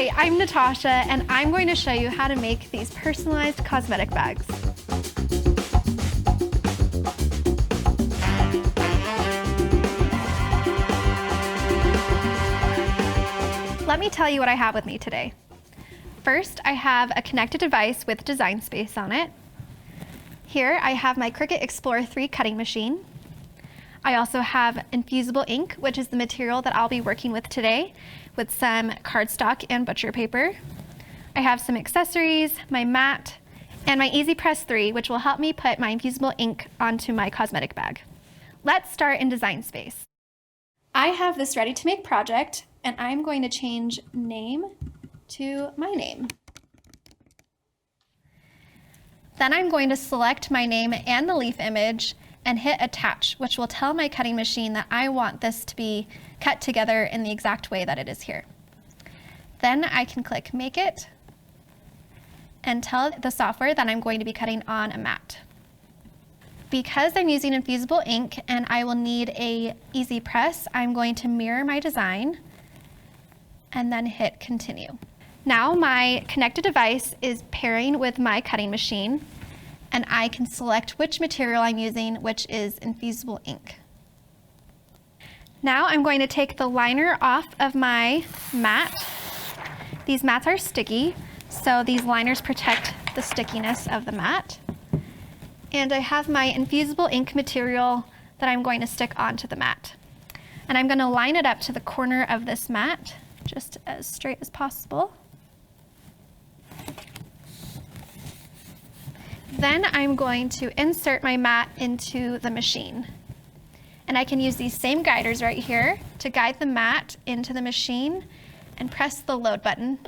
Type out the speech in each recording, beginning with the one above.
Hi, I'm Natasha, and I'm going to show you how to make these personalized cosmetic bags. Let me tell you what I have with me today. First, I have a connected device with design space on it. Here, I have my Cricut Explorer 3 cutting machine. I also have infusible ink, which is the material that I'll be working with today, with some cardstock and butcher paper. I have some accessories, my mat, and my Easy Press 3, which will help me put my infusible ink onto my cosmetic bag. Let's start in design space. I have this ready to make project, and I'm going to change name to my name. Then I'm going to select my name and the leaf image and hit attach, which will tell my cutting machine that I want this to be cut together in the exact way that it is here. Then I can click make it and tell the software that I'm going to be cutting on a mat. Because I'm using infusible ink and I will need a easy press, I'm going to mirror my design and then hit continue. Now my connected device is pairing with my cutting machine, and I can select which material I'm using, which is infusible ink. Now I'm going to take the liner off of my mat. These mats are sticky, so these liners protect the stickiness of the mat. And I have my infusible ink material that I'm going to stick onto the mat. And I'm going to line it up to the corner of this mat, just as straight as possible. Then I'm going to insert my mat into the machine. And I can use these same guiders right here to guide the mat into the machine and press the load button.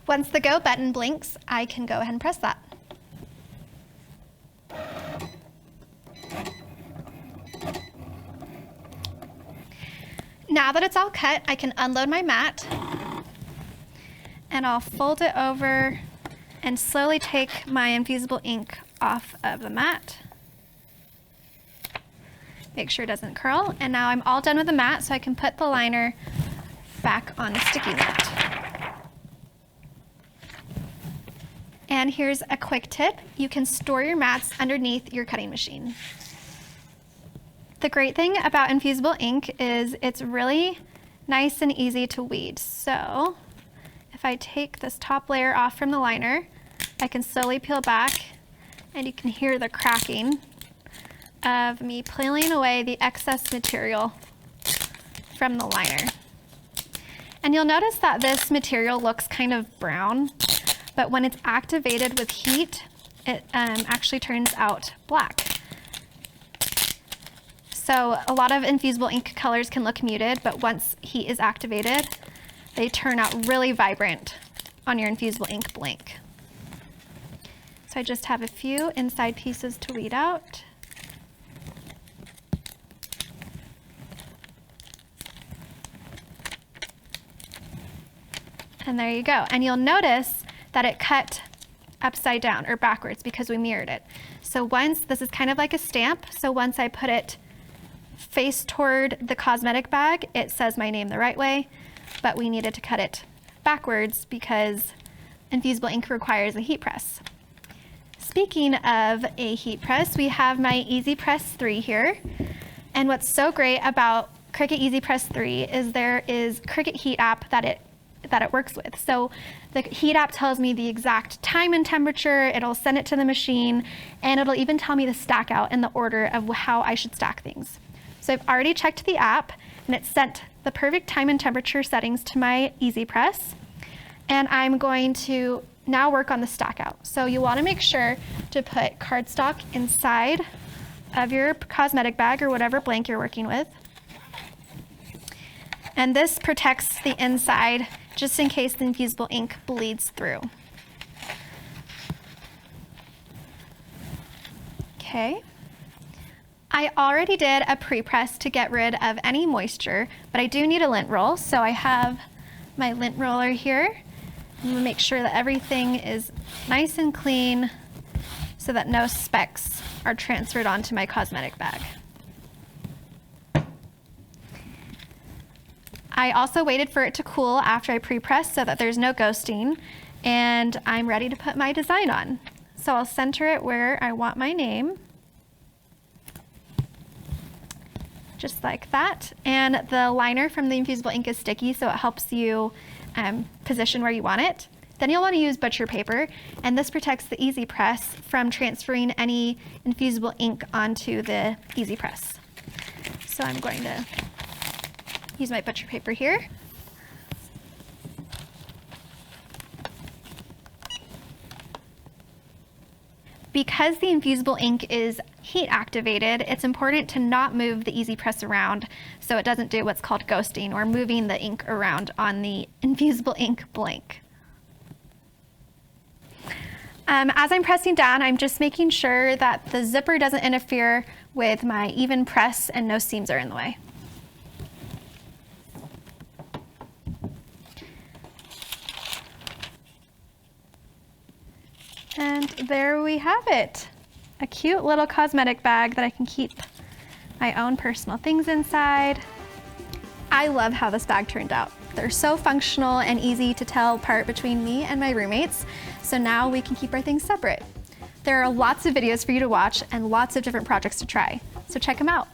Once the go button blinks, I can go ahead and press that. Now that it's all cut, I can unload my mat and I'll fold it over and slowly take my infusible ink off of the mat. Make sure it doesn't curl. And now I'm all done with the mat, so I can put the liner back on the sticky mat. And here's a quick tip. You can store your mats underneath your cutting machine. The great thing about infusible ink is it's really nice and easy to weed. So if I take this top layer off from the liner, I can slowly peel back and you can hear the cracking of me peeling away the excess material from the liner. And you'll notice that this material looks kind of brown, but when it's activated with heat, it actually turns out black. So a lot of infusible ink colors can look muted, but once heat is activated, they turn out really vibrant on your infusible ink blank. So I just have a few inside pieces to weed out. And there you go. And you'll notice that it cut upside down or backwards because we mirrored it. So once, this is kind of like a stamp, so once I put it face toward the cosmetic bag, it says my name the right way, but we needed to cut it backwards because infusible ink requires a heat press. Speaking of a heat press, we have my Easy Press 3 here. And what's so great about Cricut Easy Press 3 is there is Cricut Heat app that it works with. So the heat app tells me the exact time and temperature, it'll send it to the machine, and it'll even tell me to stack out in the order of how I should stack things. So I've already checked the app, and it sent the perfect time and temperature settings to my Easy Press, and I'm going to now work on the stack out. So you want to make sure to put cardstock inside of your cosmetic bag or whatever blank you're working with. And this protects the inside just in case the infusible ink bleeds through. Okay. I already did a pre-press to get rid of any moisture, but I do need a lint roll. So I have my lint roller here. I'm gonna make sure that everything is nice and clean so that no specks are transferred onto my cosmetic bag. I also waited for it to cool after I pre-pressed so that there's no ghosting, and I'm ready to put my design on. So I'll center it where I want my name, just like that. And the liner from the infusible ink is sticky, so it helps you position where you want it. Then you'll want to use butcher paper, and this protects the Easy Press from transferring any infusible ink onto the Easy Press. So I'm going to use my butcher paper here. Because the infusible ink is heat activated, it's important to not move the Easy Press around so it doesn't do what's called ghosting, or moving the ink around on the infusible ink blank. As I'm pressing down, I'm just making sure that the zipper doesn't interfere with my even press and no seams are in the way. And there we have it. A cute little cosmetic bag that I can keep my own personal things inside. I love how this bag turned out. They're so functional and easy to tell apart between me and my roommates, so now we can keep our things separate. There are lots of videos for you to watch and lots of different projects to try, so check them out.